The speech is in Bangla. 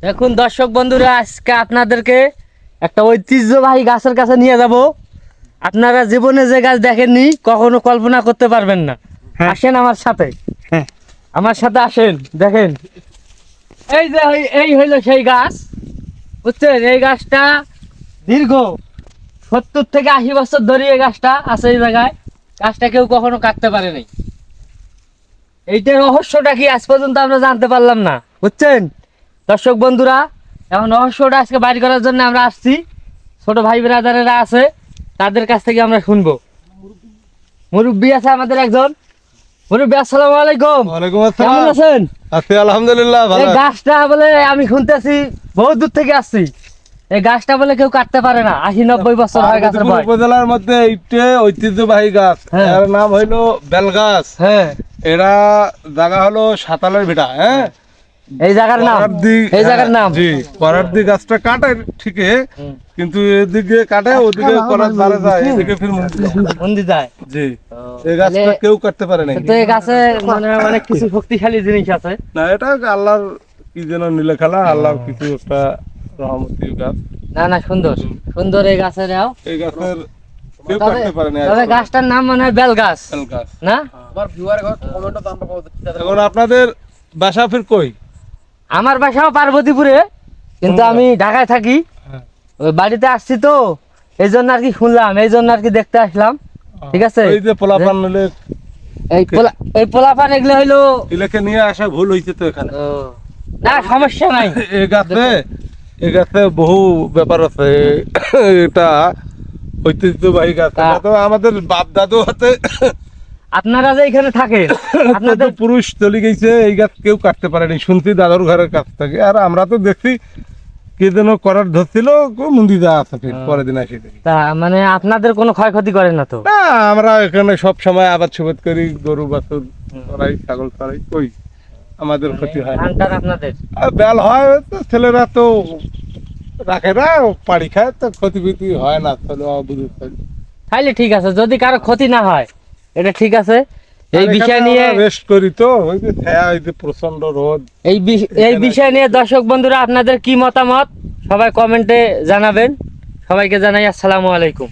দেখুন দর্শক বন্ধুরা, আজকে আপনাদেরকে একটা ঐতিহ্যবাহী গাছের কাছে নিয়ে যাব। আপনারা জীবনে যে গাছ দেখেননি, কখনো কল্পনা করতে পারবেন না। আসেন আমার সাথে, আমার সাথে আসেন। দেখেন, এই যে এই হইলো সেই গাছ, বুঝছেন? এই গাছটা দীর্ঘ 70 থেকে 80 বছর ধরে এই গাছটা আছে এই জায়গায়। গাছটা কেউ কখনো কাটতে পারে নাই। এইটার রহস্যটা কি আজ পর্যন্ত আমরা জানতে পারলাম না, বুঝছেন দর্শক বন্ধুরা? এখন রহস্যটা আজকে বাইর করার জন্য আমরা আসছি। ছোট ভাই ব্রাদারেরা আছে, তাদের কাছ থেকে আমরা শুনবো। মুরব্বী আছে আমাদের একজন। মুরব্বী, আসসালামু আলাইকুম। ওয়ালাইকুম কেমন আসসালাম। আছেন? আছি আলহামদুলিল্লাহ ভালো। এই গাছটা বলে আমি শুনতেছি বহুত দূর থেকে আসছি, এই গাছটা বলে কেউ কাটতে পারে না। 80-90 বছর হয় গাছের বয়স। উপজেলার মধ্যে এইটা ঐতিহ্যবাহী গাছ, হ্যাঁ। এর নাম হইলো বেল গাছ। হ্যাঁ, এরা জায়গা হলো সাতালের ভিটা। হ্যাঁ, এই জায়গার নাম, এই জায়গার নাম। জি, পরের দিক গাছটা কাটে ঠিকই, কিন্তু এদিকে কাটে ওদিকে করার ধারে যায়, এদিকে ফির মন্দির যায়। জি, এই গাছটা কেউ কাটতে পারে নাই। তো এই গাছে মানে অনেক কিছু শক্তিশালী জিনিস আছে। না, এটা আল্লাহর কি যেন নীলে খেলা, আল্লাহর কিছু একটা রহমতি গাছ। না না, সুন্দর সুন্দর এই গাছের। এই গাছের কেউ তবে কাটতে পারে না। তবে গাছটার নাম মনে হয় বেল গাছ, বেল গাছ না? এখন আপনাদের বাসা ফির কই? আমার বাসাও পার্বতীপুরে, কিন্তু আমি ঢাকায় থাকি। ওই বাড়িতে আসছি তো, এই জন্য আর কি শুনলাম, এই জন্য আর কি দেখতে আসলাম। ঠিক আছে, এই যে পোলাপান হলে এই পোলাপান এগুলো হইলো। ইলেকে নিয়ে আসা ভুল হয়েছে তো এখানে। না, সমস্যা নাই। এই গাছে বহু ব্যাপার আছে। এটা ঐতিহ্যবাহী গাছ। এটা তো আমাদের বাপ দাদু হাতে আপনারা যে এখানে থাকেন, আপনাদের পুরুষ চলে গেছে, এই গাছ কেউ কাটতে পারেনি শুনছি দাদুর ঘরের কাছ থেকে। আর আমরা তো দেখছি কে যেন করার ধরছিল, মন্দির যা আছে পরের দিন আসি দেখি। তা মানে আপনাদের কোনো ক্ষয়ক্ষতি করে না তো? না, আমরা এখানে সব সময় আবাদ সুবাদ করি, গরু বাছুর চড়াই, ছাগল চড়াই, কই আমাদের ক্ষতি হয় না। ধান টান আপনাদের আর বেল হয় তো ছেলেরা তো রাখে না, পাড়ি খায়, তো ক্ষতি বিতি হয় না। তাইলে ঠিক আছে, যদি কারো ক্ষতি না হয় এটা ঠিক আছে। এই বিষয় নিয়ে রেস্ট করি তো, ওই যে ছায়া, ওই যে প্রচন্ড রোদ। এই বিষয় নিয়ে দর্শক বন্ধুরা আপনাদের কি মতামত সবাই কমেন্টে জানাবেন। সবাইকে জানাই আসসালামু আলাইকুম।